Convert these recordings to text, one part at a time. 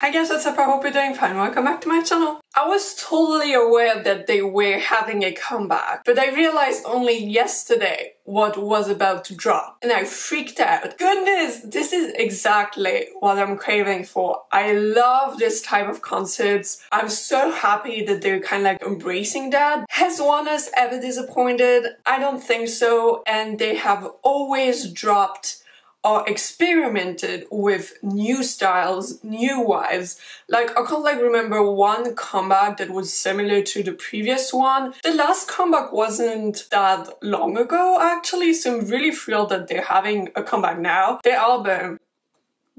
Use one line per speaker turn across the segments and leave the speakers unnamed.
Hi guys, what's up? I hope you're doing fine. Welcome back to my channel. I was totally aware that they were having a comeback, but I realized only yesterday what was about to drop, and I freaked out. Goodness, this is exactly what I'm craving for. I love this type of concepts. I'm so happy that they're kind of like embracing that. Has Oneus ever disappointed? I don't think so, and they have always dropped or experimented with new styles, new vibes. Like, I can't remember one comeback that was similar to the previous one. The last comeback wasn't that long ago, actually, so I'm really thrilled that they're having a comeback now. Their album,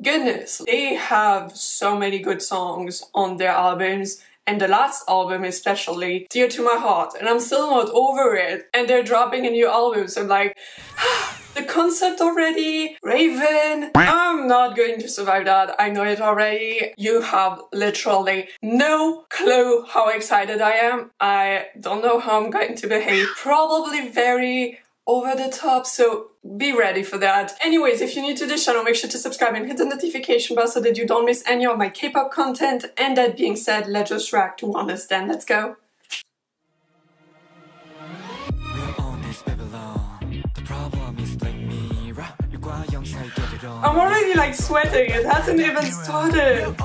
goodness, they have so many good songs on their albums. And the last album especially, dear to my heart, and I'm still not over it. And they're dropping a new album, so I'm like, the concept already, Ravn. I'm not going to survive that, I know it already. You have literally no clue how excited I am. I don't know how I'm going to behave. Probably very over the top, so be ready for that. Anyways, if you're new to this channel, make sure to subscribe and hit the notification bell so that you don't miss any of my K-pop content. And that being said, let's just react to Oneus then. Let's go. I'm already like sweating, it hasn't even started.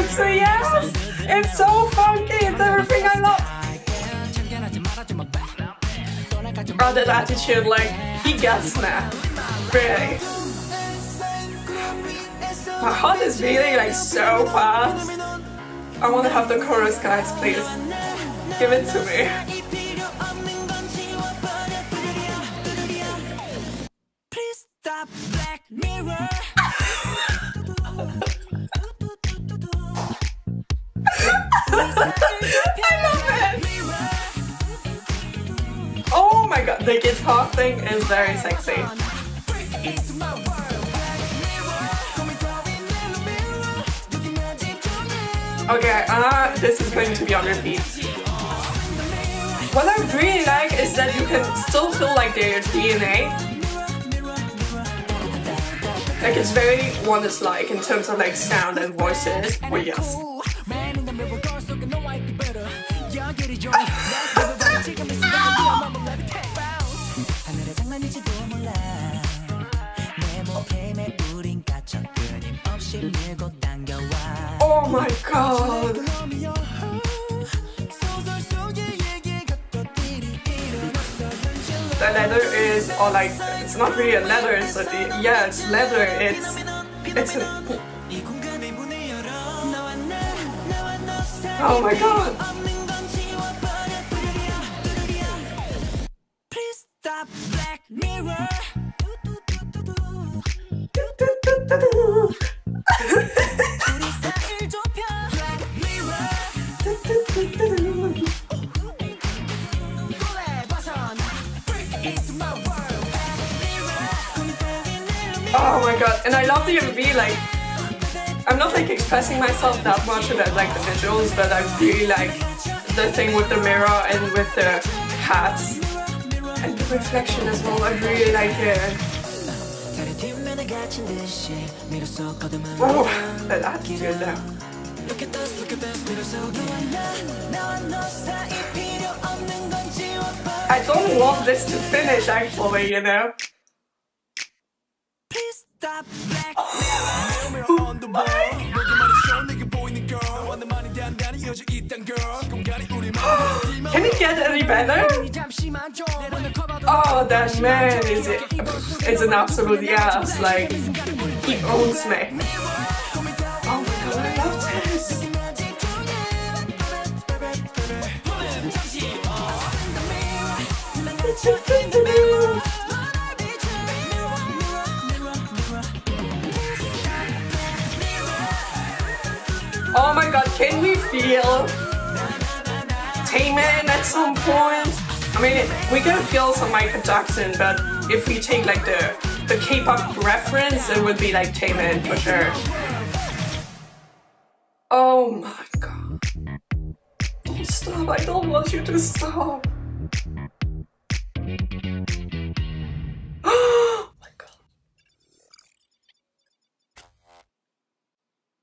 So yes, it's so funky, it's everything I love. Oh, that attitude, like, he gets me. Really. My heart is beating like so fast. I want to have the chorus, guys, please. Give it to me. Please stop, Bl랙미러. I love it! Oh my god, the guitar thing is very sexy. Okay, this is going to be on repeat. What I really like is that you can still feel like their DNA. Like, it's very Oneus-like in terms of like sound and voices. Oh yes. Oh my god! The leather is, or like, it's not really a leather, it's a, yeah, it's leather, it's a, oh my god! Please stop, Bl랙미러. Oh my god, and I love the MV, like, I'm not like expressing myself that much about like the visuals, but I really like the thing with the mirror and with the hats and the reflection as well. I really like it. Oh, that attitude though. I don't want this to finish actually, you know. Can it get any better? Oh, that man is it's an absolute yes, like, he owns me. Oh my god, I love this. Oh my god, can we feel Taemin at some point? I mean, we can feel some Michael Jackson, but if we take like the K-pop reference, it would be like Taemin for sure. Oh my god. stop, I don't want you to stop. Oh my god.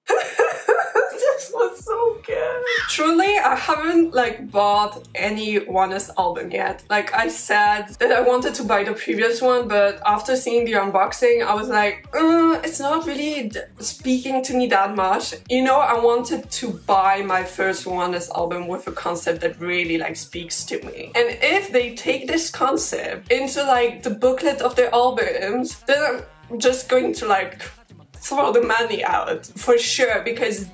This was so good. Truly, I haven't like bought any Oneus album yet. Like I said that I wanted to buy the previous one, but after seeing the unboxing, I was like, it's not really speaking to me that much. You know, I wanted to buy my first Oneus album with a concept that really like speaks to me. And if they take this concept into like the booklet of their albums, then I'm just going to like throw the money out for sure, because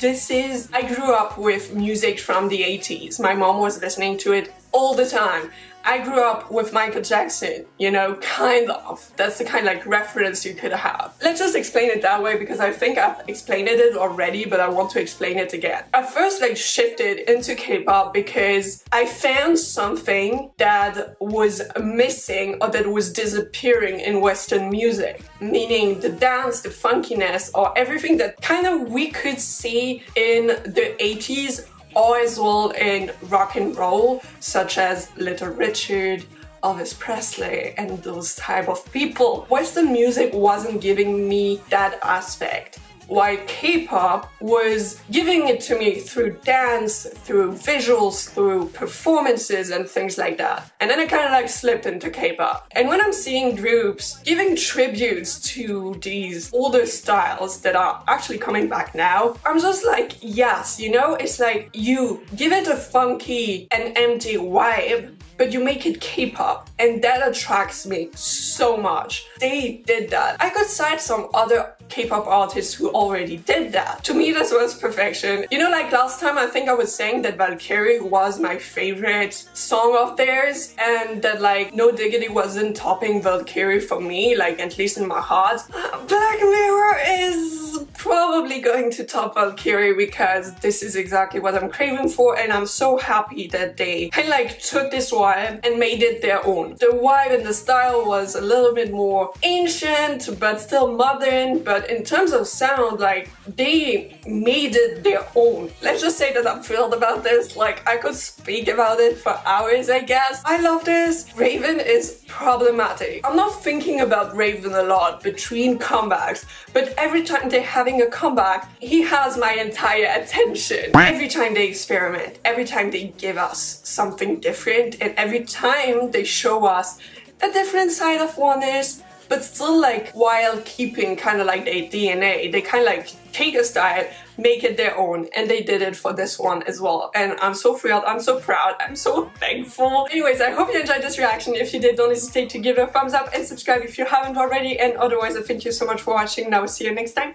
I grew up with music from the 80s. My mom was listening to it all the time. I grew up with Michael Jackson, you know, kind of. That's the kind of like reference you could have. Let's just explain it that way, because I think I've explained it already, but I want to explain it again. I first like shifted into K-pop because I found something that was missing or that was disappearing in Western music. Meaning the dance, the funkiness, or everything that kind of we could see in the 80s or as well in rock and roll, such as Little Richard, Elvis Presley, and those type of people. Western music wasn't giving me that aspect, while K-pop was giving it to me through dance, through visuals, through performances and things like that. And then I kind of like slipped into K-pop. And when I'm seeing groups giving tributes to these older styles that are actually coming back now, I'm just like, yes, you know, it's like you give it a funky and empty vibe, but you make it K-pop, and that attracts me so much. They did that. I could cite some other K-pop artists who already did that. To me, this was perfection. You know, like last time I think I was saying that Valkyrie was my favorite song of theirs, and that like No Diggity wasn't topping Valkyrie for me, like at least in my heart. Bl랙미러 is probably going to top Valkyrie, because this is exactly what I'm craving for, and I'm so happy that they kind of like took this vibe and made it their own. The vibe and the style was a little bit more ancient but still modern, but in terms of sound, like they made it their own. Let's just say that I'm thrilled about this. Like I could speak about it for hours, I guess. I love this. Ravn is problematic. I'm not thinking about Ravn a lot between comebacks, but every time they're having a comeback, he has my entire attention. Every time they experiment, every time they give us something different, and every time they show us a different side of Oneus, but still like while keeping kind of like their DNA, they kind of like take a style, make it their own, and they did it for this one as well. And I'm so thrilled, I'm so proud, I'm so thankful. Anyways, I hope you enjoyed this reaction. If you did, don't hesitate to give it a thumbs up and subscribe if you haven't already. And otherwise, I thank you so much for watching, and I will see you next time.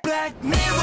Bye!